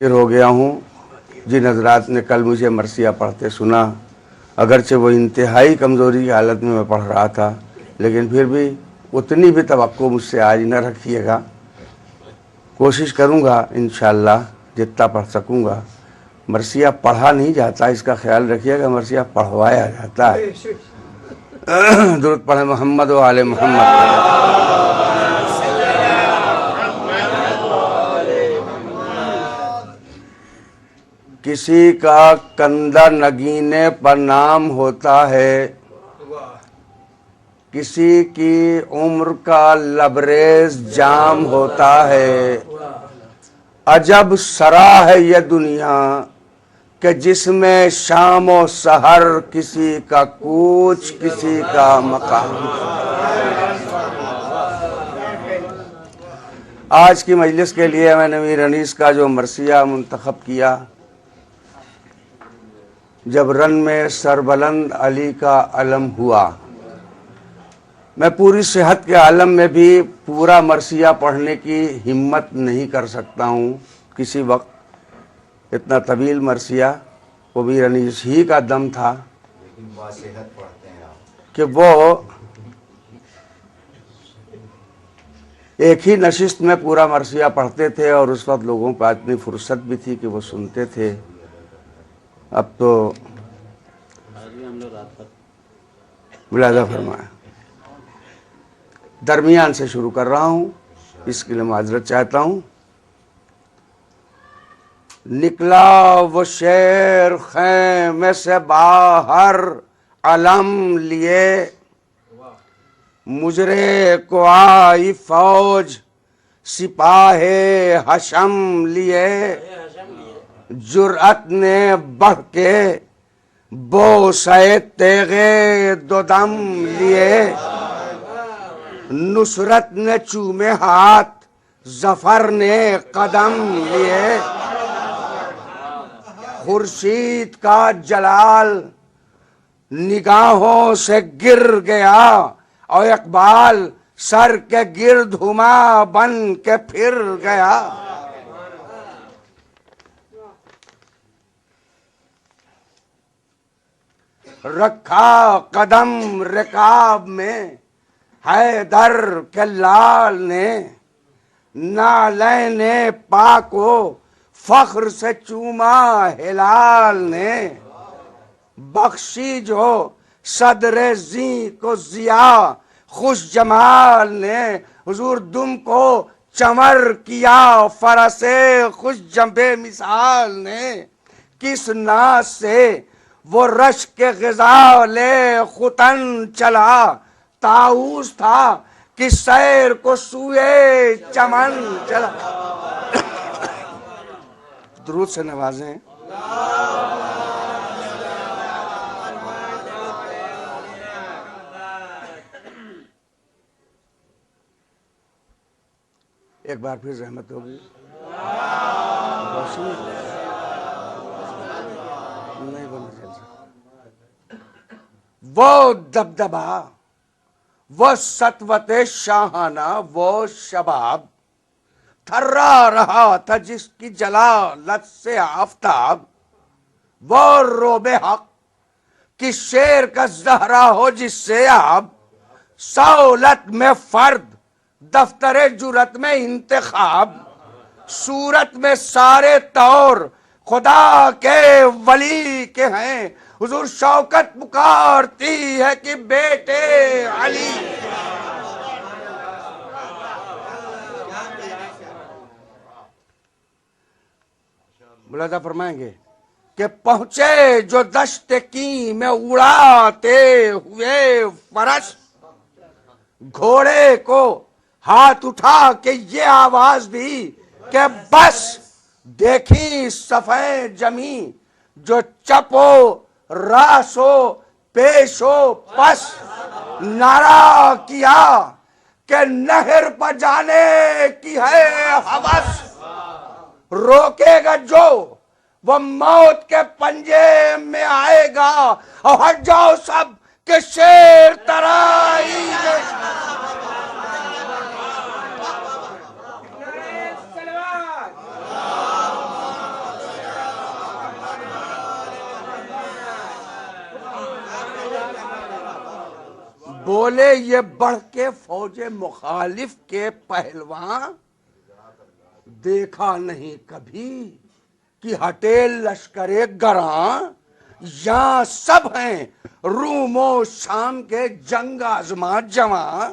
پھر ہو گیا ہوں جن حضرات نے کل مجھے مرثیہ پڑھتے سنا، اگرچہ وہ انتہائی کمزوری کی حالت میں پڑھ رہا تھا، لیکن پھر بھی اتنی بھی توقع مجھ سے آج نہ رکھیے گا۔ کوشش کروں گا انشاءاللہ جتنا پڑھ سکوں گا۔ مرثیہ پڑھا نہیں جاتا، اس کا خیال رکھیے گا، مرثیہ پڑھوایا جاتا ہے۔ درود پڑھیں محمد و آل محمد۔ کسی کا کندھا نگینے پر نام ہوتا ہے، کسی کی عمر کا لبریز جام ہوتا ہے۔ عجب سرا ہے یہ دنیا کہ جس میں شام و سحر کسی کا کوچ کسی کا مقام۔ آج کی مجلس کے لیے میں نے میر انیس کا جو مرثیہ منتخب کیا، جب رن میں سربلند علی کا علم ہوا، میں پوری صحت کے عالم میں بھی پورا مرثیہ پڑھنے کی ہمت نہیں کر سکتا ہوں کسی وقت۔ اتنا طویل مرثیہ وہ میر انیس ہی کا دم تھا کہ وہ ایک ہی نشست میں پورا مرثیہ پڑھتے تھے، اور اس وقت لوگوں کو اتنی فرصت بھی تھی کہ وہ سنتے تھے۔ اب تو ملاحظہ فرمائیں، درمیان سے شروع کر رہا ہوں، اس کے لیے معذرت چاہتا ہوں۔ نکلا وہ شیر خیمے سے باہر علم لیے، مجرے کو آئی فوج سپاہ حشم لیے، جرأت نے بڑھ کے بوسہ تیغے دو دم لیے، نصرت نے چومے ہاتھ ظفر نے قدم لیے، خورشید کا جلال نگاہوں سے گر گیا، اور اقبال سر کے گرد ہما بن کے پھر گیا۔ رکھا قدم رکاب میں حیدر کے لال نے، نالین پاک و فخر سے چوما ہلال نے، بخشی جو صدر زی کو ضیا خوش جمال نے، حضور دم کو چمر کیا فرس خوش جمبے مثال نے، کس ناز سے وہ رش کے غزال ختن چلا، طاؤس تھا کہ سیر کو سوئے چمن چلا۔ درود سے نوازیں۔ ایک بار پھر رحمت ہوگی۔ وہ دبدبا، وہ سطوت شاہانہ، وہ شباب تھرا رہا تھا جس کی جلالت سے آفتاب، وہ روب حق کہ شیر کا زہرا ہو جس سے آپ، سہولت میں فرد دفتر جرت میں انتخاب، صورت میں سارے طور خدا کے ولی کے ہیں، حضور شوکت پکارتی ہے کہ بیٹے علی۔ ملاحظہ فرمائیں گے کہ پہنچے جو دشت کی میں اڑاتے ہوئے فرش، گھوڑے کو ہاتھ اٹھا کے یہ آواز دی کہ بس، دیکھی صفحہ جمی جو چپو راسو پیشو پس، نعرہ کیا کہ نہر پر جانے کی ہے ہوس، روکے گا جو وہ موت کے پنجے میں آئے گا، اور ہٹ جاؤ سب کہ شیر ترائی۔ بولے یہ بڑھ کے فوج مخالف کے پہلوان دیکھا نہیں کبھی کہ ہٹے لشکر گراں، یہاں سب ہیں روم و شام کے جنگ آزما جواں،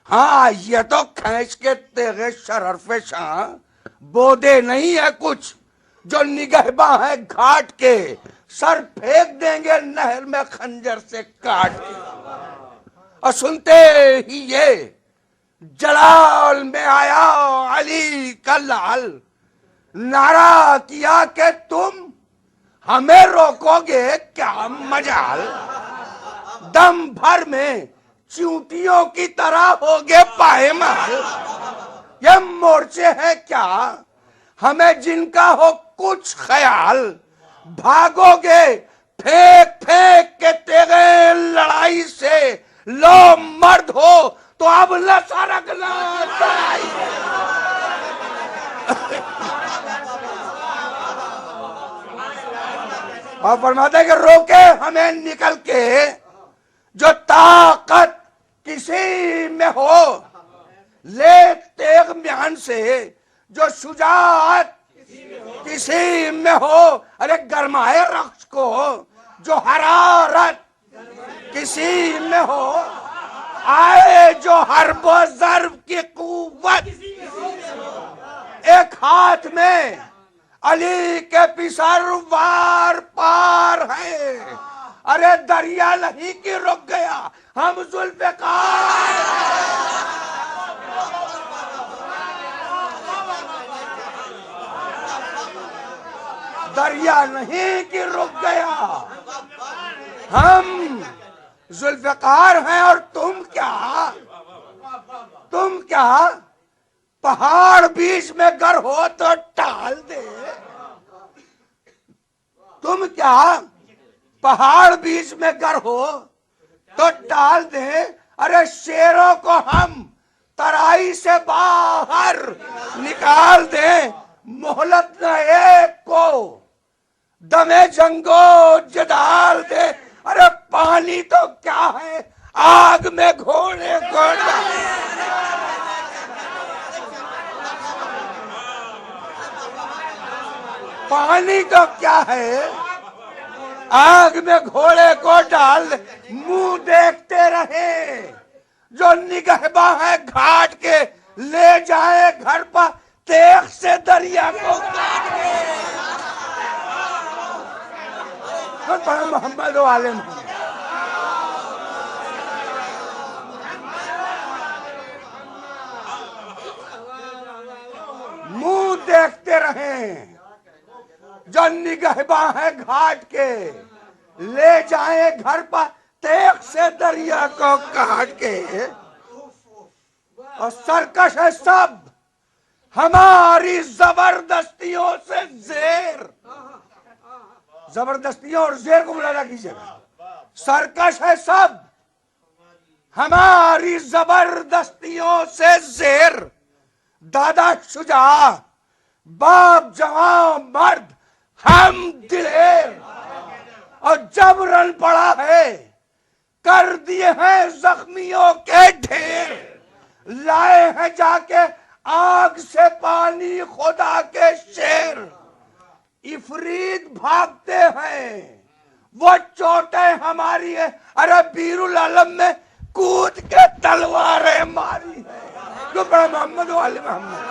ہاں یہ تو کھینچ کے تیغے شرف شاں، بودے نہیں ہے کچھ جو نگہباں ہے گھاٹ کے، سر پھینک دیں گے نہر میں خنجر سے کاٹ کے۔ اور سنتے ہی یہ جلال میں آیا علی کا لال، نعرہ کیا کہ تم ہمیں روکو گے کیا مجال، دم بھر میں چونٹیوں کی طرح ہوگے پائمال، یہ مورچے ہیں کیا ہمیں جن کا ہو کچھ خیال، بھاگو گے پھینک پھینک کے تیغے لڑائی سے، لو مرد ہو تو اب نہ سرکنا لڑائی۔ اور فرماتے ہیں کہ روکے ہمیں نکل کے جو طاقت کسی میں ہو، لے تیغ میان سے جو شجاعت کسی میں ہو، ارے گرمائے رقص کو جو حرارت کسی میں ہو، آئے جو حرب و ضرب کی قوت، ایک ہاتھ میں علی کے پسر وار پار ہے، ارے دریا نہیں کی رک گیا ہم ذوالفقار، دریا نہیں کی رک گیا ہم ذوالفقار ہیں، اور تم کیا پہاڑ بیچ میں گر ہو تو ٹال دے، تم کیا پہاڑ بیچ میں گر ہو تو ٹال دے، ارے شیروں کو ہم ترائی سے باہر نکال دیں، مہلت نہ ایک کو دم جنگو جدال دے، ارے پانی تو کیا ہے آگ میں گھوڑے کو ڈال، پانی تو کیا ہے آگ میں گھوڑے کو ڈال دے، منہ دیکھتے رہے جو نگہباں ہے گھاٹ کے، لے جائے گھر پر تیغ سے دریا کو کاٹ کے۔ محمد و آل محمد۔ منہ دیکھتے رہیں جو نگہباں ہے گھاٹ کے، لے جائیں گھر پر تیغ سے دریا کو کاٹ کے، اور سرکش ہے سب ہماری زبردستیوں سے زیر، زبردستیوں اور زیر کو ملاحظہ کیجیے گا، سرکش ہے سب ہماری زبردستیوں سے زیر، دادا شجاع باپ جوان مرد ہم دلیر، اور جب رن پڑا ہے کر دیے ہیں زخمیوں کے ڈھیر، لائے ہیں جا کے آگ سے پانی خدا کے شیر، افرید بھاگتے ہیں وہ چوٹیں ہماری ہیں، ارے بیر العالم میں کود کے تلواریں ماری ہیں، جو بڑا محمد و علی محمد۔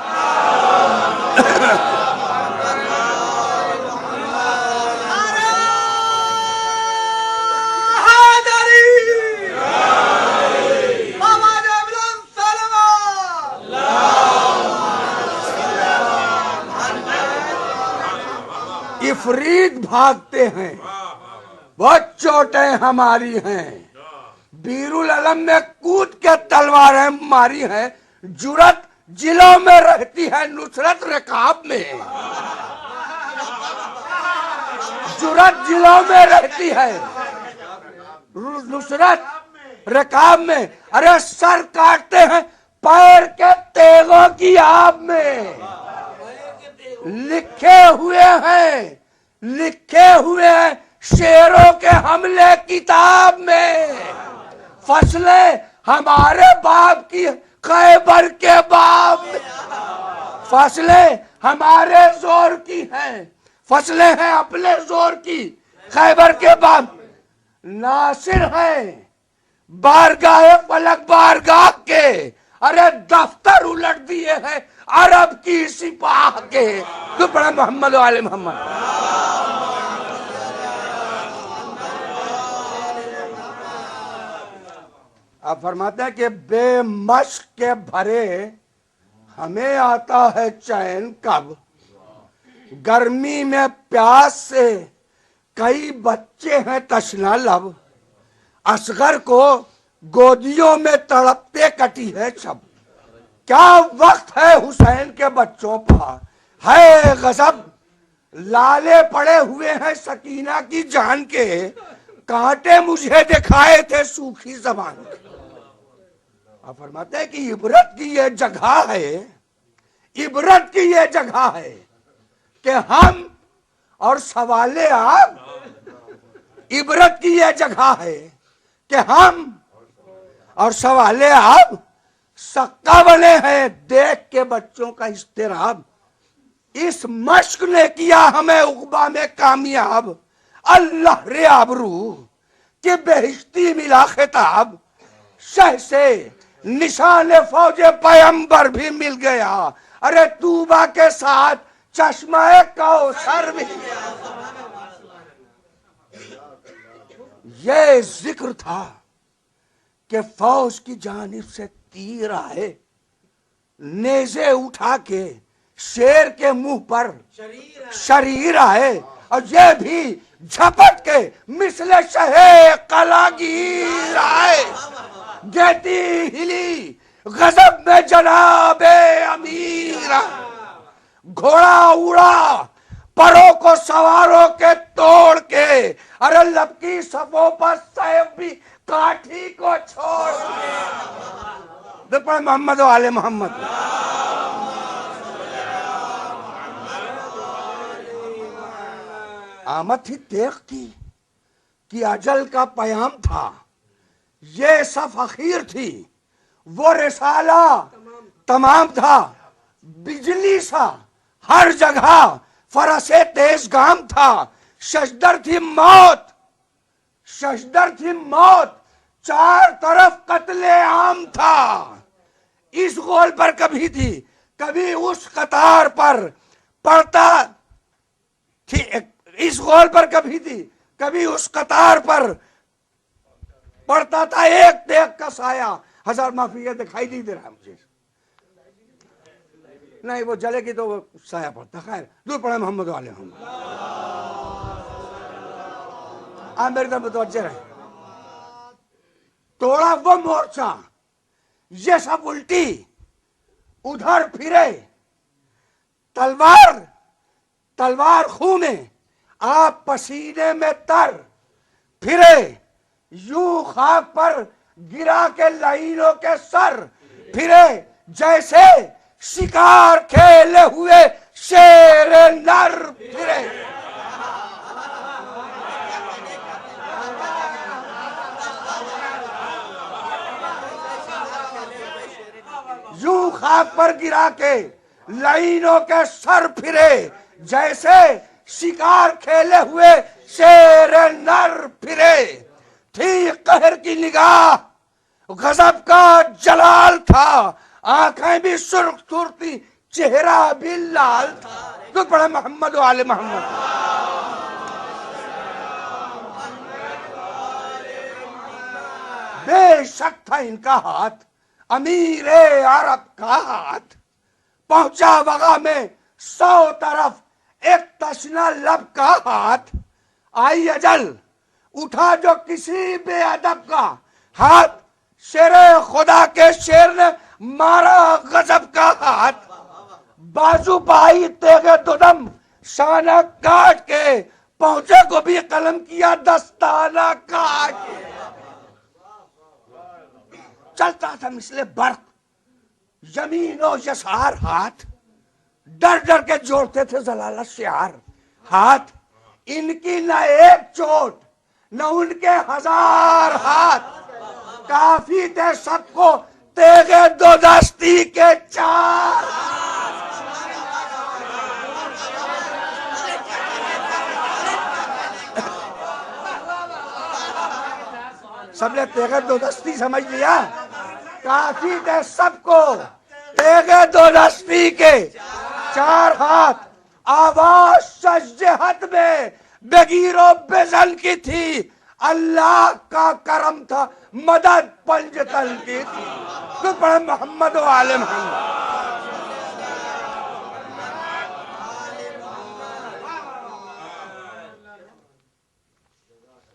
افرید بھاگتے ہیں بہت چوٹیں ہماری ہیں، بیر العلم میں کود کے تلواریں ماری ہیں، جرت جلوں میں رہتی ہے نصرت رکاب میں، جرت جلوں میں رہتی ہے نصرت رکاب میں، ارے سر کاٹتے ہیں پیر کے تیغوں کی آب میں، لکھے ہوئے ہیں شیروں کے حملے کتاب میں، فصلیں ہمارے باپ کی خیبر کے باپ، فصلیں ہمارے زور کی ہیں، فصلیں ہیں اپنے زور کی خیبر کے باپ، ناصر ہیں بارگاہ فلک بارگاہ کے، ارے دفتر الٹ دیے ہیں عرب کی سپاہ کے۔ تو پڑھا محمد و آل محمد۔ آپ فرماتے ہیں کہ بے مشق کے بھرے ہمیں آتا ہے چین کب، گرمی میں پیاس سے کئی بچے ہیں تشنہ لب، اصغر کو گودیوں میں تڑپتے کٹی ہے چب، کیا وقت ہے حسین کے بچوں کا ہے غضب، لالے پڑے ہوئے ہیں سکینہ کی جان کے، کانٹے مجھے دکھائے تھے سوکھی زبان کے۔ آپ فرماتے ہیں کہ عبرت کی یہ جگہ ہے، عبرت کی یہ جگہ ہے کہ ہم اور سوال آپ، عبرت کی یہ جگہ ہے کہ ہم اور سوال آپ سکہ بنے ہیں دیکھ کے بچوں کا اضطراب، اس مشق نے کیا ہمیں عقبہ میں کامیاب، اللہ رے آبرو کہ بہشتی ملا خطاب، شہ سے نشان فوج پیمبر بھی مل گیا، ارے طوبہ کے ساتھ چشمہ کوثر بھی۔ یہ ذکر تھا کہ فوج کی جانب سے تیر آئے، نیزے اٹھا کے شیر کے منہ پر شریر آئے، اور یہ بھی جھپٹ کے مثل شہ قلاگیر آئے، گیتی ہلی غضب میں جناب امیر، گھوڑا اڑا پروں کو سواروں کے توڑ کے، ارے لب کی صفوں پر سیف بھی کاٹھی کو چھوڑ کے۔ پڑھ محمد و آل محمد۔ آمد ہی تیغ کی کہ اجل کا پیام تھا، یہ صف اخیر تھی، وہ رسالہ تمام تھا، بجلی سا ہر جگہ فرس تیز گام تھا، ششدر تھی موت، ششدر تھی موت، چار طرف قتل عام تھا، اس غول پر کبھی تھی کبھی اس قطار پر پڑتا تھی، اس غول پر کبھی تھی کبھی اس قطار پر پڑتا تھا ایک تیغ کا سایہ، ہزار معافی دکھائی نہیں دے رہا مجھے، نہیں وہ جلے گی تو وہ سایہ پڑتا۔ خیر دور پڑے محمد والے محمد۔ آپ میری طرف متوجہ رہے، توڑا وہ مورچہ، یہ سب الٹی ادھر پھرے، تلوار تلوار خون میں، آپ پسینے میں تر پھرے، یوں خاک پر گرا کے لعینوں کے سر پھرے، جیسے شکار کھیلے ہوئے شیر نر پھرے۔ یوں خاک پر گرا کے لعینوں کے سر پھرے، جیسے شکار کھیلے ہوئے شیر نر پھرے، تھی قہر کی نگاہ غضب کا جلال تھا، آنکھیں بھی سرخ تھی چہرہ بھی لال تھا۔ تو پڑھے محمد و آل محمد۔ بے شک تھا ان کا ہاتھ امیر عرب کا ہاتھ، پہنچا وغا میں 100 طرف ایک تشنہ لب کا ہاتھ، آئی اجل اٹھا جو کسی بے ادب کا ہاتھ، شیر خدا کے شیر نے مارا غضب کا ہاتھ، بازو پائی تیغ دودم شانہ کاٹ کے، پہنچے کو بھی قلم کیا دستانہ کاٹ کے، چلتا تھا مثل برق یمین و یسار ہاتھ، ڈر ڈر کے جوڑتے تھے زلالت شعار ہاتھ، ان کی نہ ایک چوٹ نہ ان کے 1000 ہاتھ، کافی تھے سب کو تیغے دو دستی کے چار. سب نے تیغے دو دستی سمجھ لیا. کافی تھے سب کو تیغے دو دستی کے چار ہاتھ. آواز شجہت میں بگیر و بزن کی تھی. اللہ کا کرم تھا مدد پنجتن کی تھی. تو پڑھے محمد و آل محمد.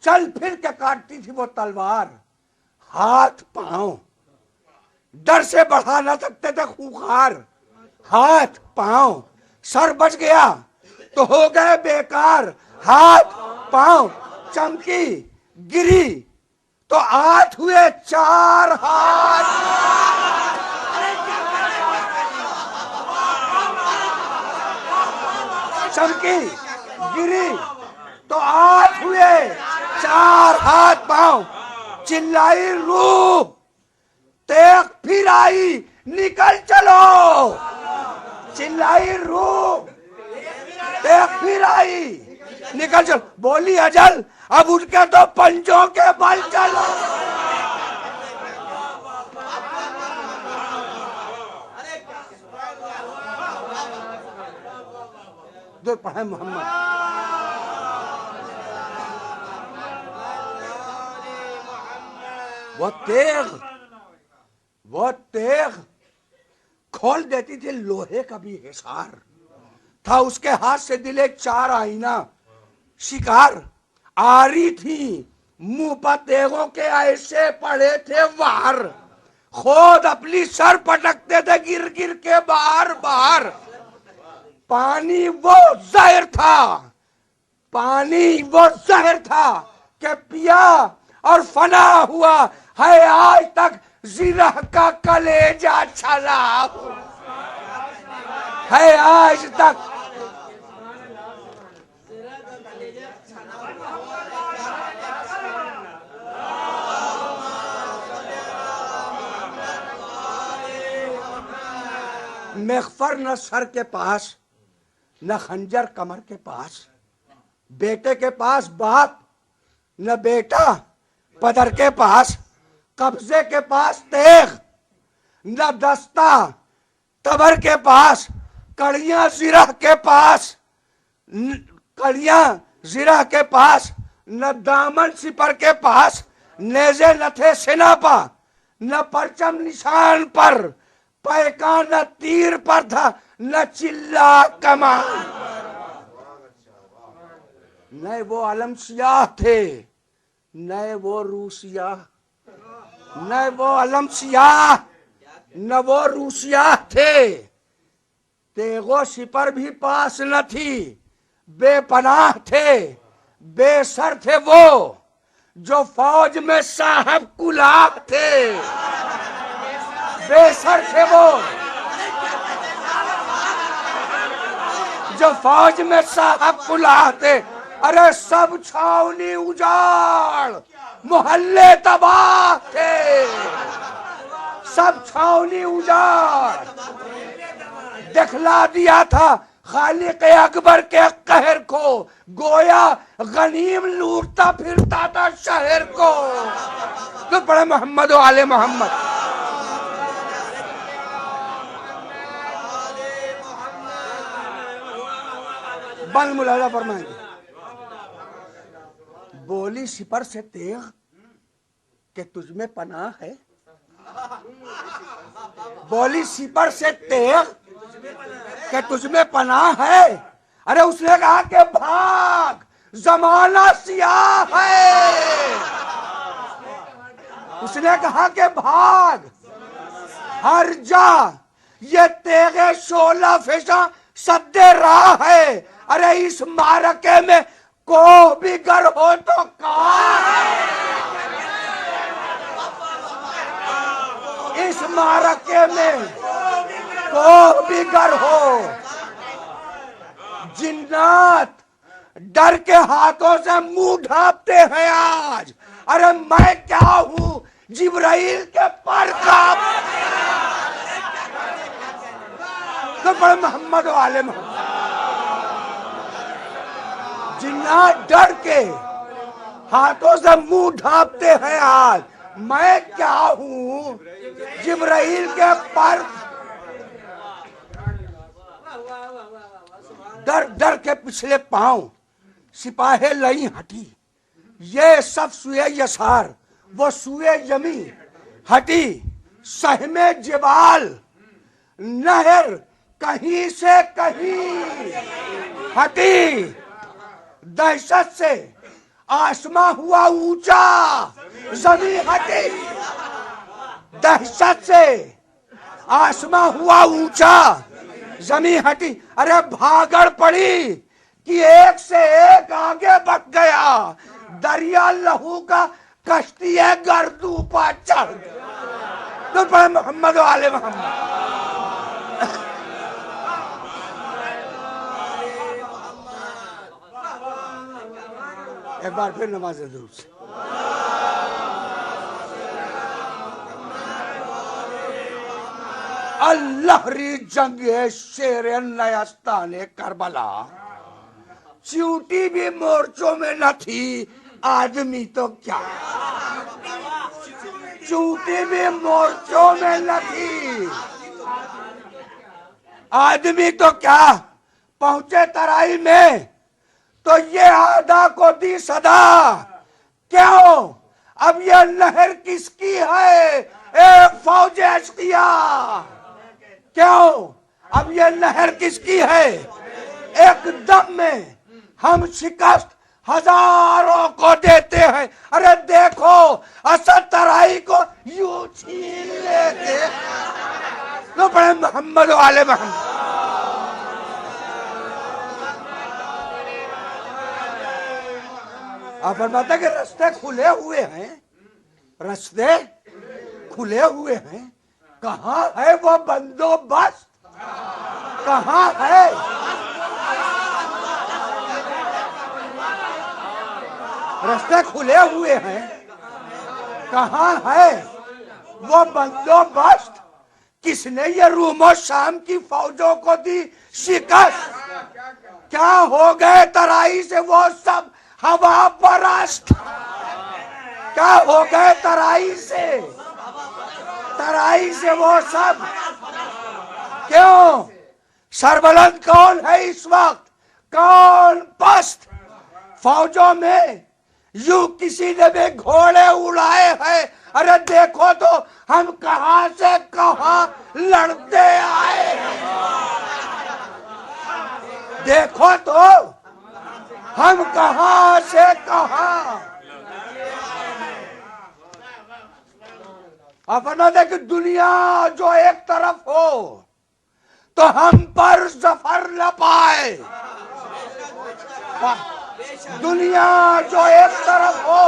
چل پھر کے کاٹتی تھی وہ تلوار. ہاتھ پاؤں ڈر سے بڑھا نہ سکتے تھے خوخار. ہاتھ پاؤں سر بچ گیا تو ہو گئے بیکار. ہاتھ پاؤں چمکی گری تو آٹھ ہوئے چار ہاتھ. چمکی گری تو آٹھ ہوئے چار ہاتھ پاؤں. چلائی روح تیغ پھر آئی نکل چلو. چلائی روح تیغ پھر آئی نکل چلو. بولی اجل اب اٹھ کے تو پنجوں کے بل چلو. جو پڑھے محمد. وہ تیغ کھول دیتی تھی لوہے کا بھی حصار. تھا اس کے ہاتھ سے دلے چار آئینہ. شکار آری تھی منہ پر تیغوں کے ایسے پڑے تھے وار. خود اپنی سر پٹکتے تھے گر گر کے بار بار. پانی وہ زہر تھا. پانی وہ زہر تھا کہ پیا اور فنا ہوا ہے آج تک. زرہ کا کلیجہ چھلا ہے آج تک. مغفر نہ سر کے پاس نہ خنجر کمر کے پاس. بیٹے کے پاس باپ نہ بیٹا پدر کے پاس. قبضے کے پاس تیغ نہ دستہ تبر کے پاس. کڑیاں زرہ کے پاس کڑیاں زرہ کے پاس نہ دامن سپر کے پاس. نیزے نہ تھے سینہ پا نہ پرچم نشان پر. پیکان نہ تیر پر تھا نہ چلا کمان. نہ وہ علم سیاہ تھے نہ وہ روسیہ. نہ وہ علم سیاہ نہ وہ روسیہ تھے. تیغ و سپر بھی پاس نہ تھی. بے پناہ تھے بے سر تھے وہ جو فوج میں صاحب کلاه تھے. بے سر تھے وہ جو فوج میں صاحب کلاه تھے. ارے سب چھاونی اجاڑ محلے تباہ تھے. سب چھاونی اجاڑ دکھلا دیا تھا خالق اکبر کے قہر کو. گویا غنیم لوٹتا پھرتا تھا شہر کو. تو پڑھے محمد و آل محمد. بند ملاحظہ فرمائیں گے. بولی سپر سے تیغ کہ تجھ میں پناہ ہے. بولی سپر سے تیغ کہ تجھ میں پناہ ہے. ارے اس نے کہا کہ بھاگ زمانہ سیاہ ہے. اس نے کہا کہ بھاگ ہر جا یہ تیغ شعلہ فشاں سد راہ ہے. ارے اس معرکے میں کوہ بھی گر ہو تو کہاں ہے. اس معرکے میں کوہ بھی گر ہو. جنات ڈر کے ہاتھوں سے منہ ڈھانپتے ہیں آج. ارے میں کیا ہوں جبرائیل کے پر کانپ تو بڑے محمد و آل محمد. جنات ڈر کے ہاتھوں سے منہ ڈھانپتے ہیں. آج میں کیا ہوں؟ جبرائیل کے پر. ڈر ڈر کے پچھلے پاؤں سپاہے لئی ہٹی. یہ سب سوئے یسار وہ سوئے یمین ہٹی. سہم جبال نہر کہیں سے کہیں ہٹی. دہشت سے آسمان ہوا اونچا زمین ہٹی. دہشت سے آسمان ہوا اونچا زمین ہٹی. ارے بھاگڑ پڑی کہ ایک سے ایک آگے بڑھ گیا. دریا لہو کا کشتی ہے گردو پا چڑھ گیا. تو پڑھے محمد و آل محمد. ایک بار پھر نماز درود سے. اللہ ری جنگ شیر نیستان کربلا. چیوٹی بھی مورچوں میں نہ تھی آدمی تو کیا. چیوٹی بھی مورچوں میں نہ تھی آدمی تو کیا. پہنچے ترائی میں تو یہ آدھا کو دی صدا. کیوں اب یہ نہر کس کی ہے اے فوج اشقیا. کیوں اب یہ نہر کس کی ہے. ایک دم میں ہم شکست ہزاروں کو دیتے ہیں. ارے دیکھو اسد ترائی کو یوں چھین لیتے. تو بڑے محمد و آل محمد. آپ فرماتے کہ رستے کھلے ہوئے ہیں. رستے کھلے ہوئے ہیں. کہاں ہے وہ بندوبست. کہاں ہے رستے کھلے ہوئے ہیں. کہاں ہے وہ بندوبست. کس نے یہ روم و شام کی فوجوں کو دی شکست. کیا ہو گئے ترائی سے وہ سب ہوا پرست. کیا ہو گئے ترائی سے وہ سب. کیوں سربلند کون ہے اس وقت کون پست. فوجوں میں یوں کسی نے بھی گھوڑے اڑائے ہیں. ارے دیکھو تو ہم کہاں سے کہاں لڑتے آئے. دیکھو تو ہم کہاں سے کہاں. آپ فرماتے کہ دنیا جو ایک طرف ہو تو ہم پر ظفر نہ پائے. دنیا جو ایک طرف ہو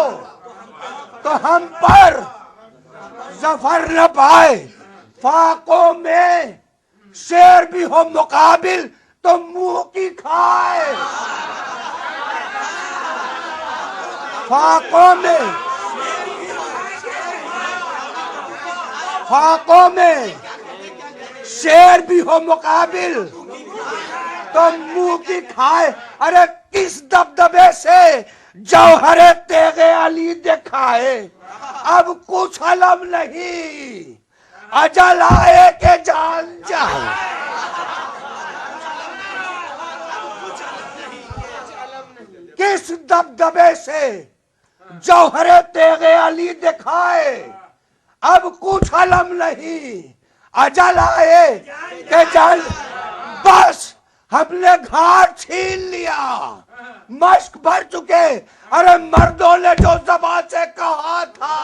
تو ہم پر ظفر نہ پائے. فاقوں میں شیر بھی ہو مقابل تو منہ کی کھائے. فاقوں میں شیر بھی ہو مقابل تو منہ کی کھائے. ارے کس دبدبے سے جوہر تیغ علی دکھائے. اب کچھ علم نہیں اجل آئے کہ جان جائے. کس دبدبے سے جوہر تیغ علی دکھائے. اب کچھ علم نہیں اجل آئے کہ جان. بس ہم نے گھاٹ چھین لیا مشق بھر چکے. ارے مردوں نے جو زبان سے کہا تھا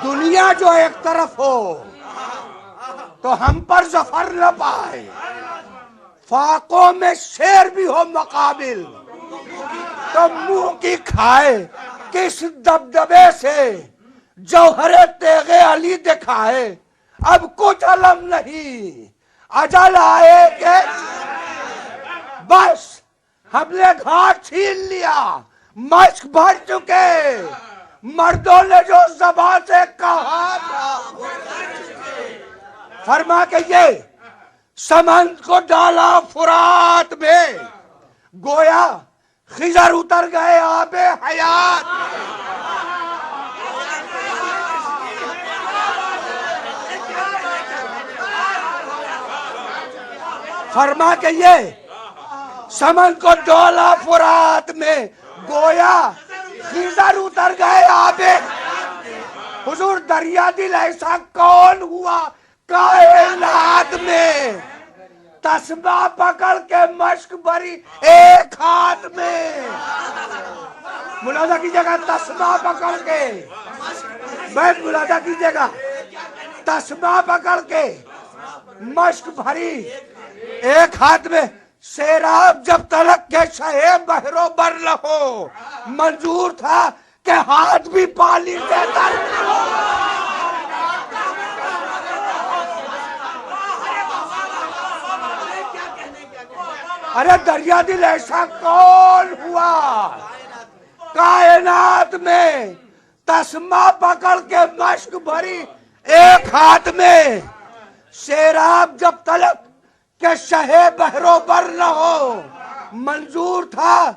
دنیا جو ایک طرف ہو تو ہم پر ظفر نہ پائے، فاقوں میں شیر بھی ہو مقابل تو منہ کی کھائے، کس دبدبے سے جوہر تیغ علی دکھائے، اب کچھ علم نہیں اجل آئے کہ بس ہم نے گھاٹ چھین لیا، مشک بھر چکے، مردوں نے جو زبان سے کہا تھا فرما کہ یہ سمند کو ڈالا فرات میں، گویا خضر اتر گئے آب حیات۔ فرما کہ یہ سمند کو ڈالا فرات میں، گویا خضر اتر گئے آب۔ حضور دریا دل ایسا کون ہوا کائنات میں، تسبیح پکڑ کے مشک بھری ایک ہاتھ میں، ملاحظہ کیجیے گا تسبیح پکڑ کے، بیت ملاحظہ کیجیے گا تسبیح پکڑ کے مشک بھری ایک ہاتھ میں، سیراب جب تلک کے شہ بحر و بر نہ ہو، منظور تھا کہ ہاتھ بھی پانی سے تر ہو۔ ارے دریا دل ایسا کون ہوا کائنات میں، تسمہ پکڑ کے مشک بھری ایک ہاتھ میں، سیراب جب تلک کہ شہ بحر و بر نہ ہو، منظور تھا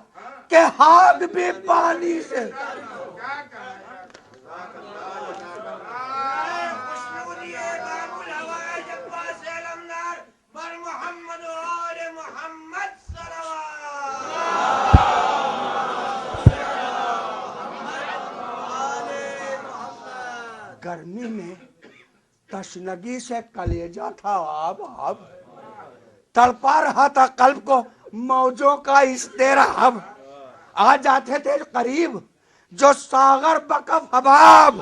کہ ہاتھ بھی پانی سے۔ گرمی میں تشنگی سے کلیجہ تھا آب تڑپا رہا تھا قلب کو موجوں کا اضطراب، آ جاتے تھے قریب جو ساغر بکف حباب،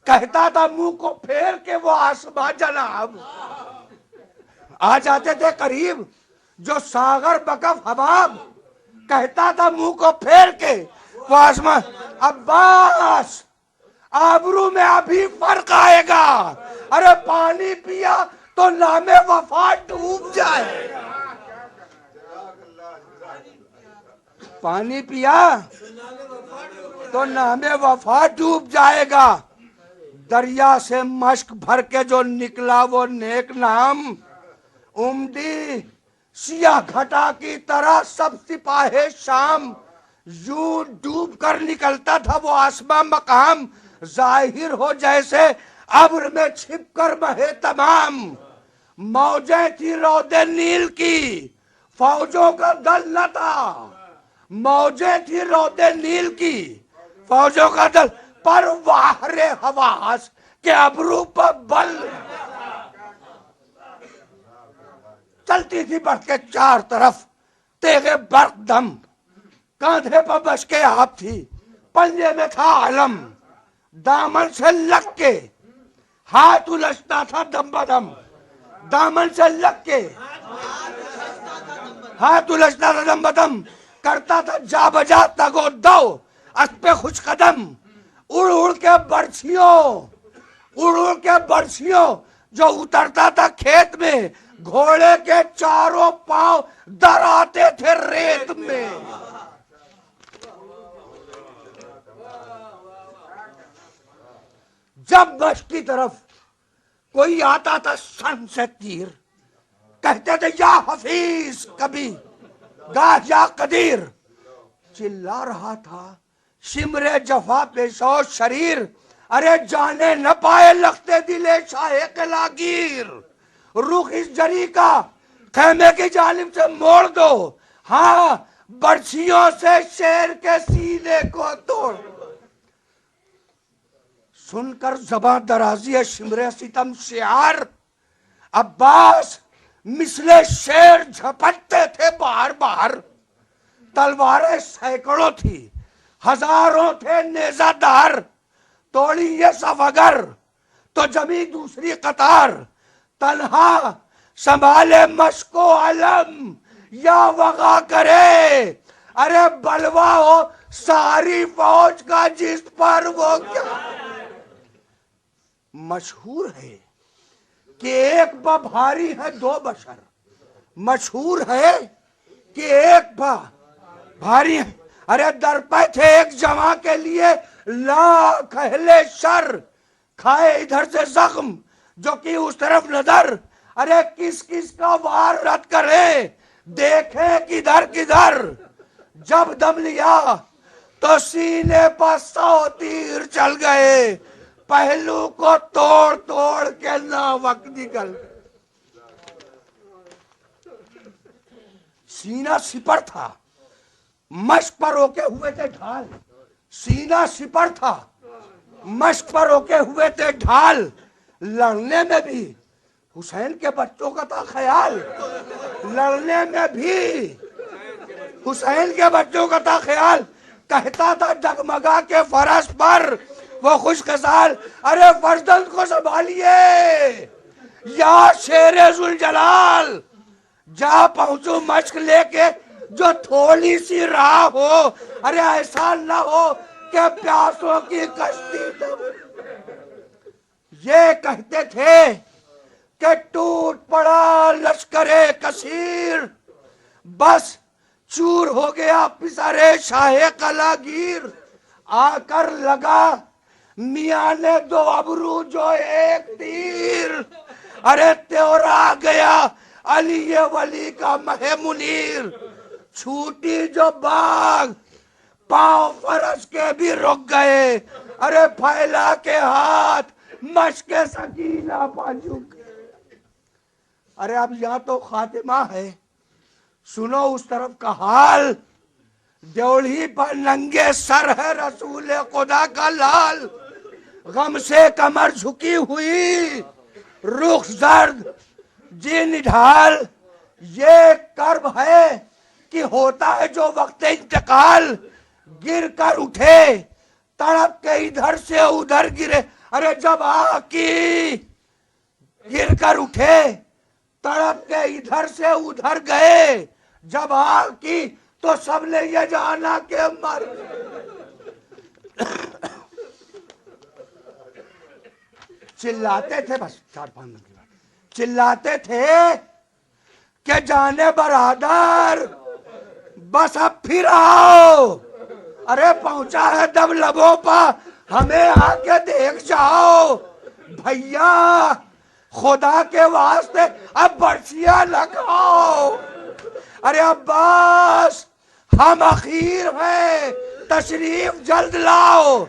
کہتا تھا منہ کو پھیر کے وہ آسمان جناب، آ جاتے تھے قریب جو ساغر بکف حباب، کہتا تھا منہ کو پھیر کے وہ آسمان۔ عباس آبرو میں ابھی فرق آئے گا، ارے پانی پیا تو نام وفا ڈوب جائے، پانی پیا تو نام وفا ڈوب جائے گا، دریا سے مشک بھر کے جو نکلا وہ نیک نام، امدی سیاہ گھٹا کی طرح سب سپاہی شام، یوں ڈوب کر نکلتا تھا وہ آسمان مقام، ظاہر ہو جیسے ابر میں چھپ کر بہے تمام، موجیں تھی رود نیل کی فوجوں کا دل نہ تھا، موجیں تھی رود نیل کی فوجوں کا دل، پر واہر حواس کے ابرو پر بل، چلتی تھی بڑھ کے چار طرف تیغ برق دم، کاندھے پر بشکے آپ تھی، پنجے میں تھا علم، دامن سے لگ کے ہاتھ الجھتا تھا دم بدم، دامن سے لگ کے ہاتھ الجھتا تھا دم بدم، کرتا تھا جا بجا تگ و دو اسپِ خوش قدم، اڑ اڑ کے برچھیوں، اڑ اڑ کے برچھیوں جو اترتا تھا کھیت میں، گھوڑے کے چاروں پاؤں در آتے تھے ریت میں۔ جب مشق کی طرف کوئی آتا تھا سن سے تیر، کہتے تھے یا حفیظ کبھی گاہ یا قدیر، چلا رہا تھا شمر جفا پیشو شریر، ارے جانے نہ پائے لختے دلے شاہ قلاگیر، رخ اس جری کا خیمے کی جانب سے موڑ دو، ہاں برچھیوں سے شیر کے سینے کو توڑ۔ سن کر زباں درازی شمر ستم شعار، عباس مثل شیر جھپٹتے تھے بار بار، تلواریں سینکڑوں تھی ہزاروں تھے نیزہ دار، توڑی یہ صف اگر تو جمی دوسری قطار، تنہا سنبھالے مشق و علم یا وغا کرے، ارے بلوا ہو ساری فوج کا جس پر وہ کیا۔ مشہور ہے کہ ایک با بھاری ہے دو بشر، مشہور ہے کہ ایک با بھاری ہے، ارے در پہ تھے ایک جمع کے لیے لاکھ اہل شر، کھائے ادھر سے زخم جو کی اس طرف نظر، ارے کس کس کا وار رد کرے دیکھے کدھر کدھر، جب دم لیا تو سینے پر 100 تیر چل گئے، پہلو کو توڑ توڑ کے ناوک نکل۔ سینہ سپر تھا، مشق پر روکے ہوئے تھے ڈھال، سینہ سپر تھا، مشق پر روکے ہوئے تھے ڈھال، لڑنے میں بھی حسین کے بچوں کا تھا خیال، لڑنے میں بھی حسین کے بچوں کا تھا خیال، کہتا تھا ڈگمگا کے فرش پر وہ خوش خصال، ارے فرزند کو سنبھالیے یا شیر ذوالجلال، جا پہنچو مشق لے کے جو تھوڑی سی راہ ہو، ارے ایسا نہ ہو کہ پیاسوں کی کشتی تب۔ یہ کہتے تھے کہ ٹوٹ پڑا لشکر کثیر، بس چور ہو گیا پسرے شاہ قلعہ گیر، آ کر لگا میاں نے دو ابرو جو ایک تیر، ارے تیورا گیا علی ولی کا مہ منیر، چھوٹی جو باغ پاؤں فرش کے بھی رک گئے، ارے پھیلا کے ہاتھ مشق سکینہ پا جھک۔ ارے اب یہاں تو خاتمہ ہے، سنو اس طرف کا حال، دیوڑی پر ننگے سر ہے رسول خدا کا لال، غم سے کمر جھکی ہوئی رخ زرد جی نڈھال، یہ کرب ہے کہ ہوتا ہے جو وقت انتقال، گر کر اٹھے تڑپ کے ادھر سے ادھر گرے، ارے جب آکی گر کر اٹھے تڑپ کے ادھر سے ادھر گئے، جب آگ کی تو سب نے یہ جانا کہ مر۔ چلاتے تھے، بس 4-5 منٹ کی بات، چلاتے تھے کہ جانے برادر بس اب پھر آؤ، ارے پہنچا ہے دب لبوں پا ہمیں آ کے دیکھ جاؤ، بھیا خدا کے واسطے اب برچیاں لگاؤ، ارے عباس ہم اخیر ہیں تشریف جلد لاؤ،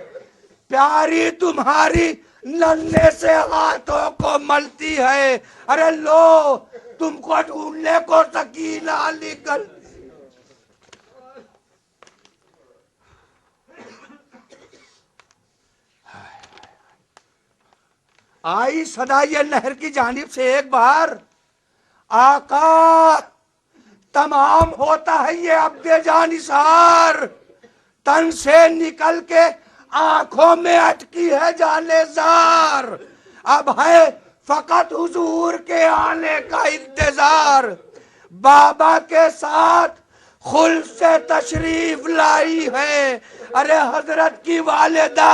پیاری تمہاری ننھے سے ہاتھوں کو ملتی ہے، ارے لو تم کو ڈھونڈنے کو سکینہ نکل۔ آئی صدا یہ نہر کی جانب سے ایک بار، آقا تمام ہوتا ہے یہ عبد جانثار، تن سے نکل کے آنکھوں میں اٹکی ہے جانے زار، اب ہے فقط حضور کے آنے کا انتظار، بابا کے ساتھ خلد سے تشریف لائی ہے، ارے حضرت کی والدہ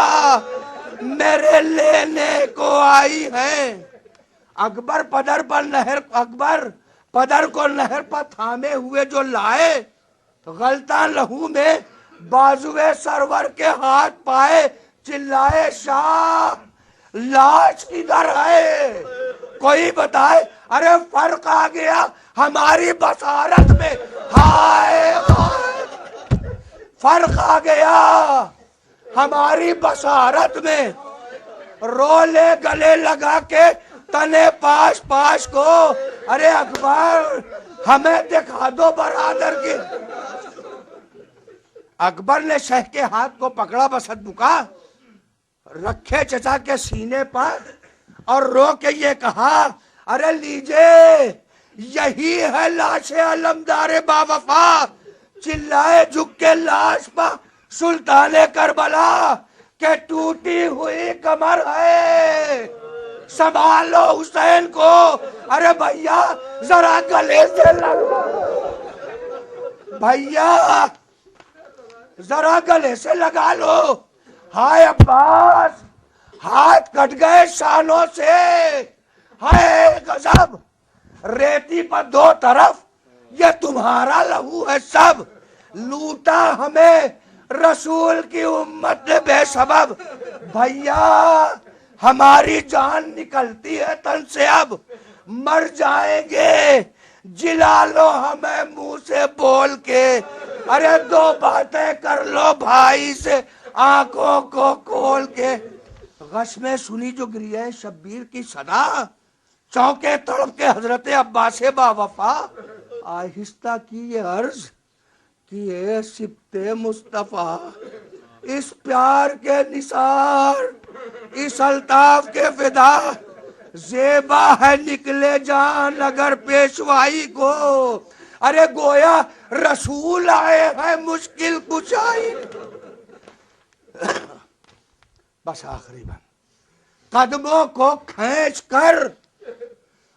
میرے لینے کو آئی ہے، اکبر پدر پر نہر، اکبر پدر کو نہر پر تھامے ہوئے جو لائے، غلطاں لہو میں بازوے سرور کے ہاتھ پائے، چلائے شاہ لاش کدھر ہے کوئی بتائے، ارے فرق آ گیا ہماری بصارت میں، ہائے ہائے فرق آ گیا ہماری بصارت میں، رو لے گلے لگا کے تنے پاش پاش کو، ارے اکبر ہمیں دکھا دو برادر کی۔ اکبر نے شہ کے ہاتھ کو پکڑا بسد بکا، رکھے چچا کے سینے پر اور رو کے یہ کہا، ارے لیجے یہی ہے لاش علمدار با وفا، چلائے جھک کے لاش پا سلطان کربلا، کہ ٹوٹی ہوئی کمر ہے، سنبھالو حسین کو، ارے بھیا ذرا گلے سے لگا، بھیا ذرا گلے سے لگا لو، ہائے عباس ہاتھ کٹ گئے شانوں سے، ہائے غضب ریتی پر دو طرف، یہ تمہارا لہو ہے سب، لوٹا ہمیں رسول کی امت نے بے سبب، بھیا ہماری جان نکلتی ہے تن سے اب، مر جائیں گے جلا لو ہمیں منہ سے بول کے، ارے دو باتیں کر لو بھائی سے آنکھوں کو کھول کے، غش میں سنی جو گریہ شبیر کی صدا، چونکے تڑپ کے حضرت عباس با وفا، آہستہ کی یہ عرض کہ اے سبط مصطفیٰ، اس پیار کے نثار، اس الطاف کے فدا، زیبا ہے نکلے جان اگر پیشوائی کو، ارے گویا رسول آئے ہیں مشکل کشائی، بس آخری بات، قدموں کو کھینچ کر،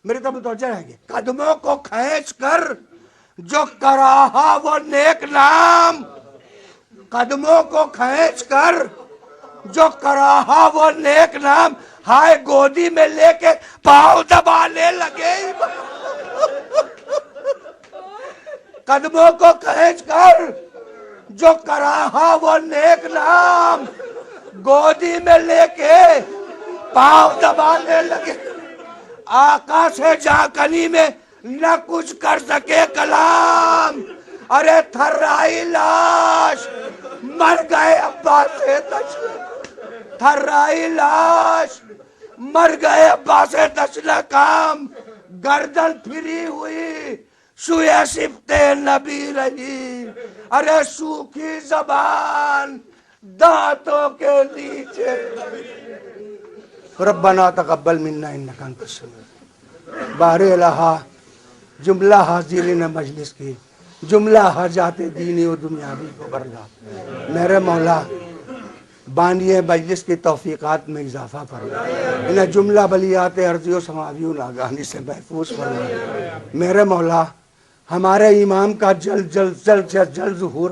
میری طرف متوجہ رہیں گے، قدموں کو کھینچ کر جو کراہا وہ نیک نام، قدموں کو کھینچ کر جو کراہا وہ نیک نام، ہائے گودی میں لے کے پاؤں دبانے لگے، قدموں کو کھینچ کر جو کراہا وہ نیک نام، گودی میں لے کے پاؤں دبانے لگے، آقا سے جاکنی میں نہ کچھ کر سکے کلام، ارے تھرائی لاش مر گئے عباس تشنہ، تھرائی لاش مر گئے عباس تشنہ کام، گردن پھری ہوئی سوئے سبط نبی رہی، ارے سوکھی زبان دانتوں کے نیچے، ربنا تقبل منا انک انت السمیع، بار الہا جملہ حاضرین مجلس کی جملہ حاجات دینی و دنیاوی کو برگا، میرے مولا بانی مجلس کی توفیقات میں اضافہ فرما، انہیں جملہ بلیات ارضی و سماوی و ناگہانی سے محفوظ فرما، میرے مولا ہمارے امام کا جلد سے جلد ظہور